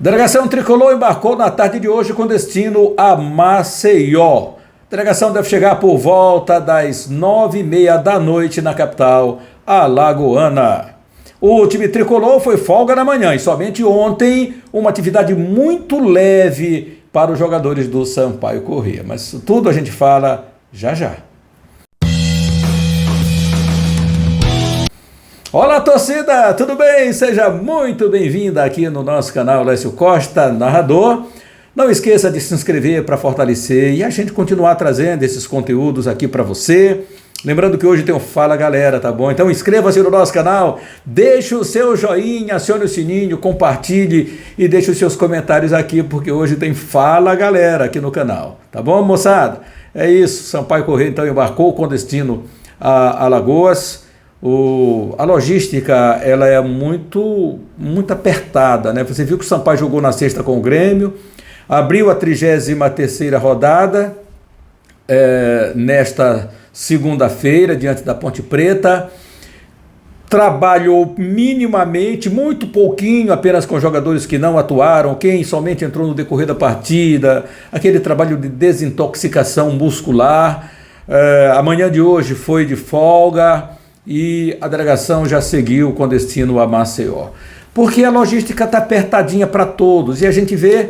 Delegação Tricolor embarcou na tarde de hoje com destino a Maceió. A delegação deve chegar por volta das 9h30 da noite na capital alagoana. O time tricolor foi folga na manhã e somente ontem uma atividade muito leve para os jogadores do Sampaio Corrêa. Mas tudo a gente fala já já. Olá, torcida, tudo bem? Seja muito bem-vinda aqui no nosso canal Lécio Costa, narrador. Não esqueça de se inscrever para fortalecer e a gente continuar trazendo esses conteúdos aqui para você. Lembrando que hoje tem o Fala Galera, tá bom? Então inscreva-se no nosso canal, deixe o seu joinha, acione o sininho, compartilhe e deixe os seus comentários aqui, porque hoje tem Fala Galera aqui no canal, tá bom, moçada? É isso, Sampaio Corrêa então embarcou com destino a Alagoas. A logística ela é muito apertada, né? Você viu que o Sampaio jogou na sexta com o Grêmio, abriu a 33ª rodada nesta segunda-feira diante da Ponte Preta, trabalhou minimamente, muito pouquinho, apenas com jogadores que não atuaram, quem somente entrou no decorrer da partida, aquele trabalho de desintoxicação muscular. A manhã de hoje foi de folga e a delegação já seguiu com destino a Maceió. Porque a logística está apertadinha para todos. E a gente vê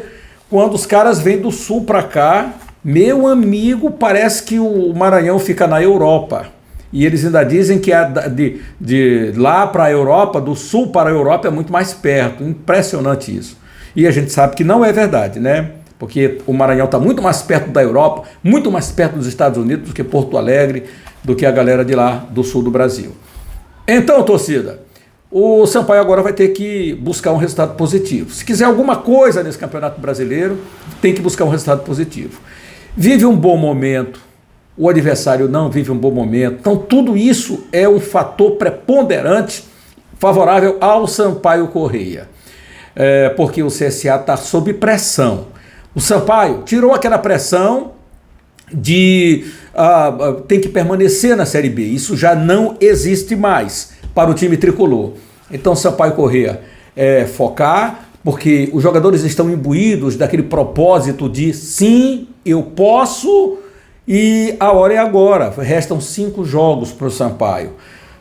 quando os caras vêm do sul para cá, meu amigo, parece que o Maranhão fica na Europa. E eles ainda dizem que de lá para a Europa, do sul para a Europa, é muito mais perto. Impressionante isso. E a gente sabe que não é verdade, né? Porque o Maranhão está muito mais perto da Europa, muito mais perto dos Estados Unidos do que Porto Alegre, do que a galera de lá do sul do Brasil. Então, torcida, o Sampaio agora vai ter que buscar um resultado positivo. Se quiser alguma coisa nesse Campeonato Brasileiro, tem que buscar um resultado positivo. Vive um bom momento, o adversário não vive um bom momento. Então, tudo isso é um fator preponderante favorável ao Sampaio Corrêa. Porque o CSA está sob pressão. O Sampaio tirou aquela pressão de tem que permanecer na Série B. Isso já não existe mais para o time tricolor. Então, Sampaio Corrêa focar, porque os jogadores estão imbuídos daquele propósito de sim, eu posso e a hora é agora. Restam 5 jogos para o Sampaio.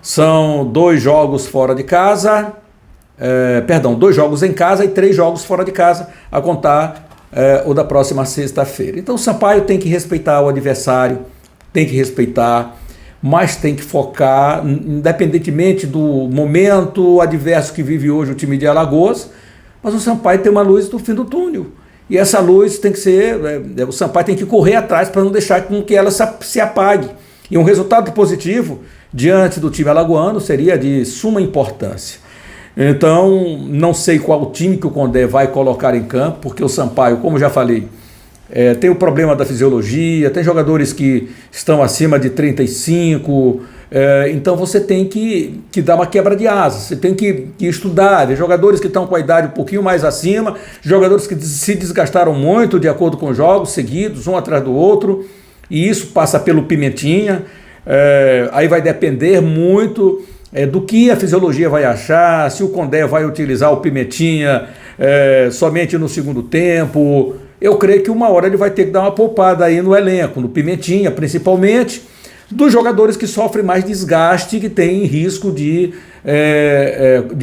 São 2 jogos fora de casa, 2 jogos em casa e 3 jogos fora de casa, a contar o da próxima sexta-feira. Então o Sampaio tem que respeitar o adversário, tem que respeitar, mas tem que focar, independentemente do momento adverso que vive hoje o time de Alagoas, mas o Sampaio tem uma luz do fim do túnel. E essa luz tem que ser, o Sampaio tem que correr atrás para não deixar com que ela se apague. E um resultado positivo diante do time alagoano seria de suma importância. Então, não sei qual time que o Condé vai colocar em campo, porque o Sampaio, como já falei, tem o problema da fisiologia, tem jogadores que estão acima de 35, então você tem que dar uma quebra de asas, você tem que estudar, ver jogadores que estão com a idade um pouquinho mais acima, jogadores que se desgastaram muito de acordo com jogos seguidos, um atrás do outro, e isso passa pelo Pimentinha, aí vai depender muito do que a fisiologia vai achar, se o Condé vai utilizar o Pimentinha somente no segundo tempo. Eu creio que uma hora ele vai ter que dar uma poupada aí no elenco, no Pimentinha principalmente, dos jogadores que sofrem mais desgaste, que têm risco de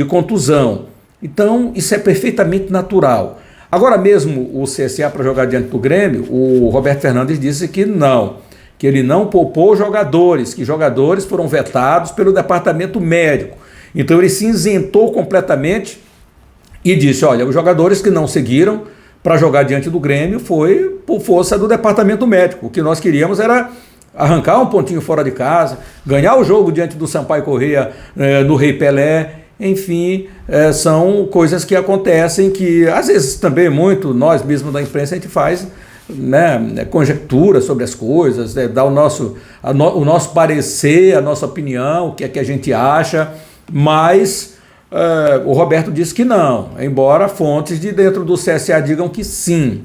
contusão. Então isso é perfeitamente natural. Agora mesmo o CSA para jogar diante do Grêmio, o Roberto Fernandes disse que não, que ele não poupou jogadores, que jogadores foram vetados pelo departamento médico. Então ele se isentou completamente e disse, olha, os jogadores que não seguiram para jogar diante do Grêmio foi por força do departamento médico. O que nós queríamos era arrancar um pontinho fora de casa, ganhar o jogo diante do Sampaio Corrêa no Rei Pelé. Enfim, são coisas que acontecem que às vezes também muito, nós mesmos da imprensa, a gente faz conjectura sobre as coisas, dar o nosso parecer, a nossa opinião, o que é que a gente acha, mas o Roberto disse que não, embora fontes de dentro do CSA digam que sim.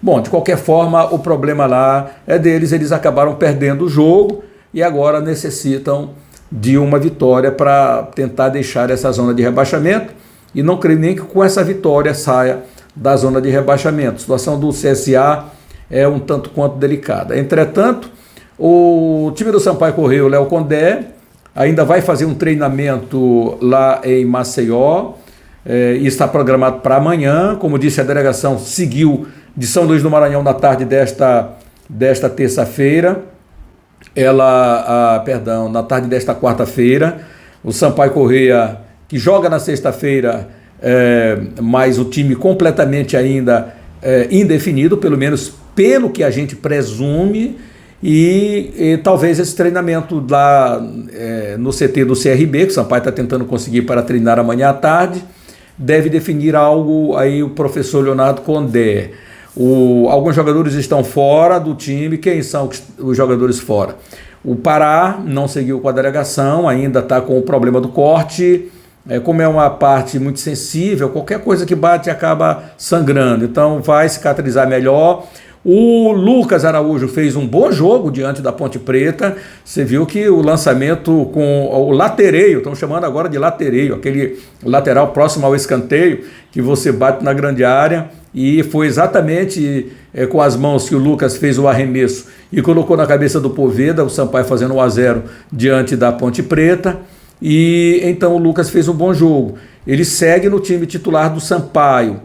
Bom, de qualquer forma, o problema lá é deles, eles acabaram perdendo o jogo e agora necessitam de uma vitória para tentar deixar essa zona de rebaixamento, e não creio nem que com essa vitória saia da zona de rebaixamento. A situação do CSA é um tanto quanto delicada. Entretanto, o time do Sampaio Corrêa, o Léo Condé, ainda vai fazer um treinamento lá em Maceió, e está programado para amanhã. Como disse, a delegação seguiu de São Luís do Maranhão na tarde desta terça-feira. Na tarde desta quarta-feira, o Sampaio Corrêa, que joga na sexta-feira, mas o time completamente ainda indefinido, pelo menos pelo que a gente presume, e talvez esse treinamento lá no CT do CRB, que o Sampaio está tentando conseguir para treinar amanhã à tarde, deve definir algo aí o professor Leonardo Condé. Alguns jogadores estão fora do time. Quem são os jogadores fora? O Pará não seguiu com a delegação, ainda está com o problema do corte. Como é uma parte muito sensível, qualquer coisa que bate acaba sangrando, então vai cicatrizar melhor. O Lucas Araújo fez um bom jogo diante da Ponte Preta. Você viu que o lançamento com o latereio, estão chamando agora de latereio, aquele lateral próximo ao escanteio, que você bate na grande área, e foi exatamente com as mãos que o Lucas fez o arremesso e colocou na cabeça do Poveda, o Sampaio fazendo 1-0 diante da Ponte Preta. E então o Lucas fez um bom jogo. Ele segue no time titular do Sampaio.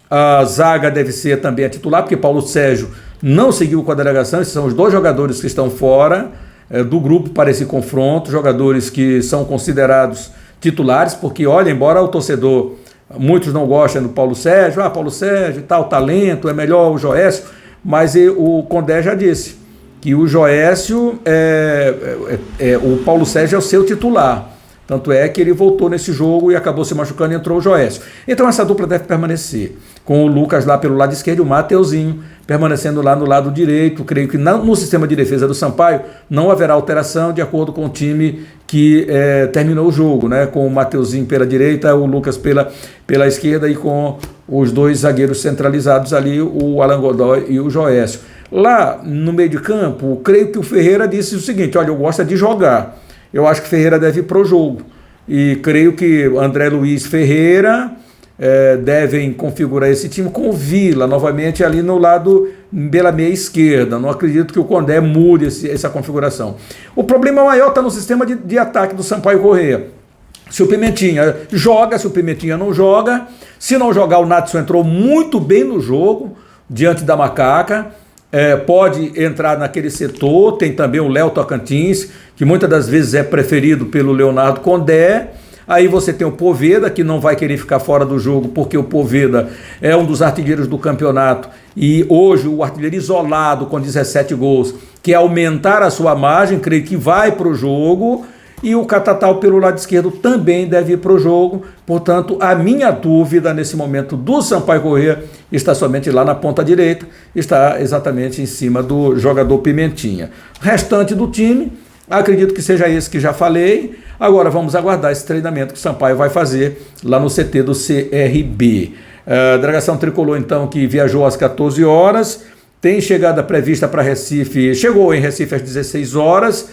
A zaga deve ser também a titular, porque Paulo Sérgio não seguiu com a delegação. Esses são os dois jogadores que estão fora do grupo para esse confronto, jogadores que são considerados titulares, porque, olha, embora o torcedor, muitos não gostem do Paulo Sérgio, Paulo Sérgio e tal, talento, é melhor o Joécio, mas o Condé já disse que o Joécio, o Paulo Sérgio é o seu titular. Tanto é que ele voltou nesse jogo e acabou se machucando e entrou o Joécio. Então essa dupla deve permanecer, com o Lucas lá pelo lado esquerdo e o Mateuzinho permanecendo lá no lado direito. Creio que no sistema de defesa do Sampaio não haverá alteração de acordo com o time que terminou o jogo, né? Com o Mateuzinho pela direita, o Lucas pela esquerda e com os dois zagueiros centralizados ali, o Alan Godoy e o Joécio. Lá no meio de campo, creio que o Ferreira disse o seguinte: olha, eu gosto de jogar. Eu acho que Ferreira deve ir para o jogo. E creio que André Luiz Ferreira devem configurar esse time com o Vila novamente ali no lado pela meia esquerda. Não acredito que o Condé mude essa configuração. O problema maior está no sistema de ataque do Sampaio Corrêa. Se o Pimentinha joga, se o Pimentinha não joga. Se não jogar, o Natson entrou muito bem no jogo diante da Macaca. Pode entrar naquele setor. Tem também o Léo Tocantins, que muitas das vezes é preferido pelo Leonardo Condé. Aí você tem o Poveda, que não vai querer ficar fora do jogo, porque o Poveda é um dos artilheiros do campeonato, e hoje o artilheiro isolado com 17 gols, que é aumentar a sua margem, creio que vai para o jogo. E o Catatal pelo lado esquerdo também deve ir para o jogo. Portanto, a minha dúvida nesse momento do Sampaio Corrêa está somente lá na ponta direita, está exatamente em cima do jogador Pimentinha. O restante do time, acredito que seja esse que já falei. Agora vamos aguardar esse treinamento que o Sampaio vai fazer lá no CT do CRB. A delegação tricolor, então, que viajou às 14 horas, tem chegada prevista para Recife, chegou em Recife às 16 horas,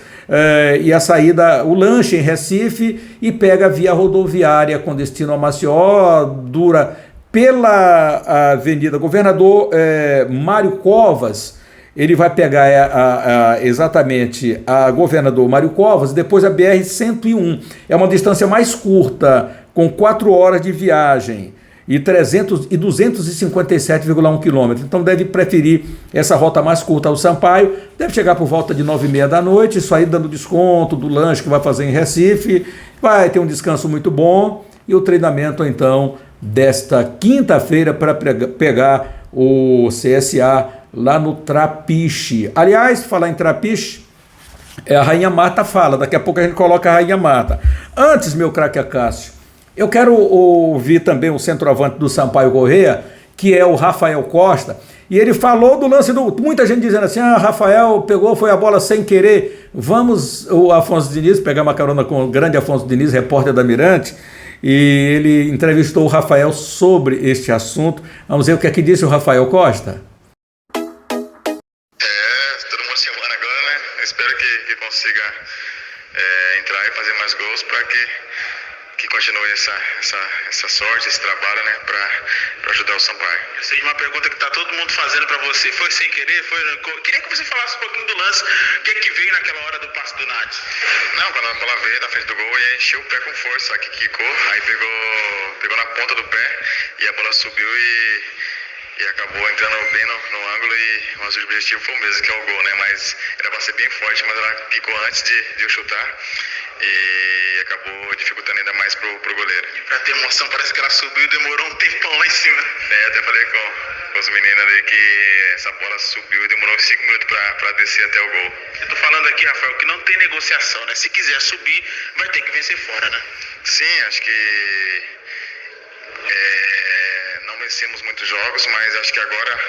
e a saída, o lanche em Recife, e pega a via rodoviária com destino a Maceió, dura pela Avenida Governador Mário Covas. Ele vai pegar exatamente a Governador Mário Covas, depois a BR-101. É uma distância mais curta, com 4 horas de viagem e 257,1 km. Então deve preferir essa rota mais curta ao Sampaio. Deve chegar por volta de 9h30 da noite, isso aí dando desconto do lanche que vai fazer em Recife. Vai ter um descanso muito bom e o treinamento, então, desta quinta-feira para pegar o CSA lá no Trapiche. Aliás, falar em Trapiche, a Rainha Marta fala, daqui a pouco a gente coloca a Rainha Marta. Antes, meu craque Acácio, eu quero ouvir também o centroavante do Sampaio Corrêa, que é o Rafael Costa, e ele falou do lance muita gente dizendo assim: Rafael pegou, foi a bola sem querer. Vamos, o Afonso Diniz, pegar uma carona com o grande Afonso Diniz, repórter da Mirante, e ele entrevistou o Rafael sobre este assunto. Vamos ver o que é que disse o Rafael Costa. Todo mundo se arrumando agora, né? Eu espero que consiga entrar e fazer mais gols para que continue continue essa sorte, esse trabalho, né, para ajudar o Sampaio. Eu sei de uma pergunta que tá todo mundo fazendo para você. Foi sem querer? Queria que você falasse um pouquinho do lance. O que veio naquela hora do passe do Nath? Não, quando a bola veio na frente do gol e encheu o pé com força, só que quicou, aí pegou na ponta do pé e a bola subiu e acabou entrando bem no ângulo e o nosso objetivo foi o mesmo, que é o gol, né? Mas era para ser bem forte, mas ela quicou antes de eu chutar e acabou dificultando ainda mais pro goleiro. E pra ter emoção, parece que ela subiu e demorou um tempão lá em cima. Até falei com os meninos ali que essa bola subiu e demorou 5 minutos para descer até o gol. Eu tô falando aqui, Rafael, que não tem negociação, né? Se quiser subir, vai ter que vencer fora, né? Sim, acho que não vencemos muitos jogos, mas acho que agora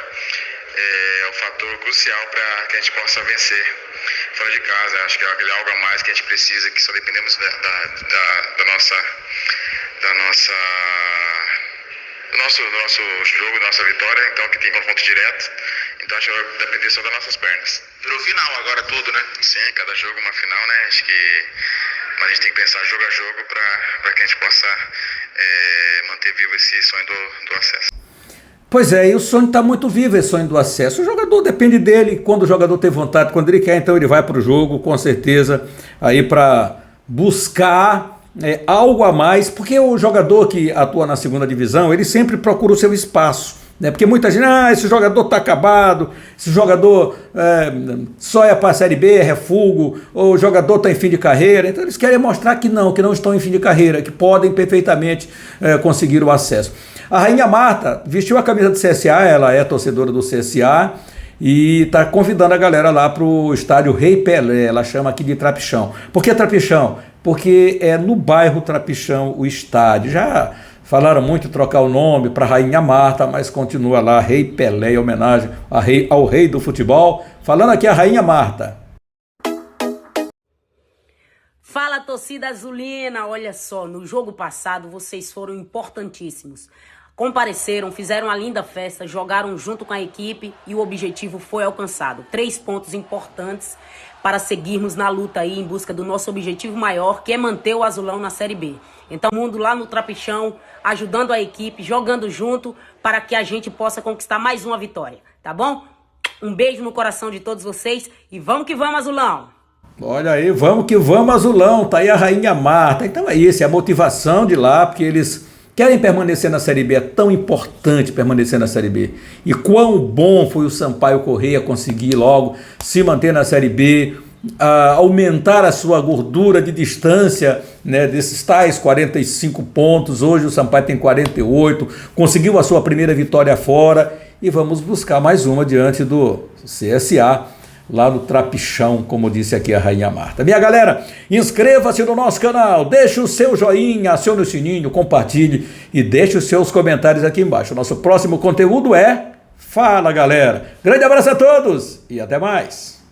é o fator crucial para que a gente possa vencer fora de casa. Acho que é aquele algo a mais que a gente precisa, que só dependemos do nosso jogo, da nossa vitória, então que tem confronto direto. Então acho que vai depender só das nossas pernas. Virou final agora tudo, né? Sim, cada jogo uma final, né? Acho que mas a gente tem que pensar jogo a jogo para que a gente possa manter vivo esse sonho do acesso. Pois é, e o sonho está muito vivo, esse sonho do acesso. O jogador depende dele, quando o jogador tem vontade, quando ele quer, então ele vai para o jogo, com certeza, aí para buscar algo a mais, porque o jogador que atua na segunda divisão, ele sempre procura o seu espaço, né? Porque muita gente, esse jogador está acabado, esse jogador só é para a Série B, é refugo, ou o jogador está em fim de carreira. Então eles querem mostrar que não estão em fim de carreira, que podem perfeitamente conseguir o acesso. A Rainha Marta vestiu a camisa do CSA, ela é torcedora do CSA e está convidando a galera lá para o estádio Rei Pelé, ela chama aqui de Trapichão. Por que Trapichão? Porque é no bairro Trapichão o estádio. Já falaram muito em trocar o nome para Rainha Marta, mas continua lá Rei Pelé, em homenagem ao rei do futebol. Falando aqui a Rainha Marta. Fala, torcida azulina, olha só, no jogo passado vocês foram importantíssimos. Compareceram, fizeram uma linda festa, jogaram junto com a equipe e o objetivo foi alcançado. 3 pontos importantes para seguirmos na luta aí em busca do nosso objetivo maior, que é manter o Azulão na Série B. Então, o mundo lá no Trapichão, ajudando a equipe, jogando junto, para que a gente possa conquistar mais uma vitória, tá bom? Um beijo no coração de todos vocês e vamos que vamos, Azulão! Olha aí, vamos que vamos, Azulão, tá aí a Rainha Marta. Então é isso, é a motivação de lá, porque eles querem permanecer na Série B, é tão importante permanecer na Série B. E quão bom foi o Sampaio Corrêa conseguir logo se manter na Série B, aumentar a sua gordura de distância, né, desses tais 45 pontos. Hoje o Sampaio tem 48, conseguiu a sua primeira vitória fora e vamos buscar mais uma diante do CSA, lá no Trapichão, como disse aqui a Rainha Marta. Minha galera, inscreva-se no nosso canal, deixe o seu joinha, acione o sininho, compartilhe e deixe os seus comentários aqui embaixo. O nosso próximo conteúdo é Fala, galera. Grande abraço a todos e até mais.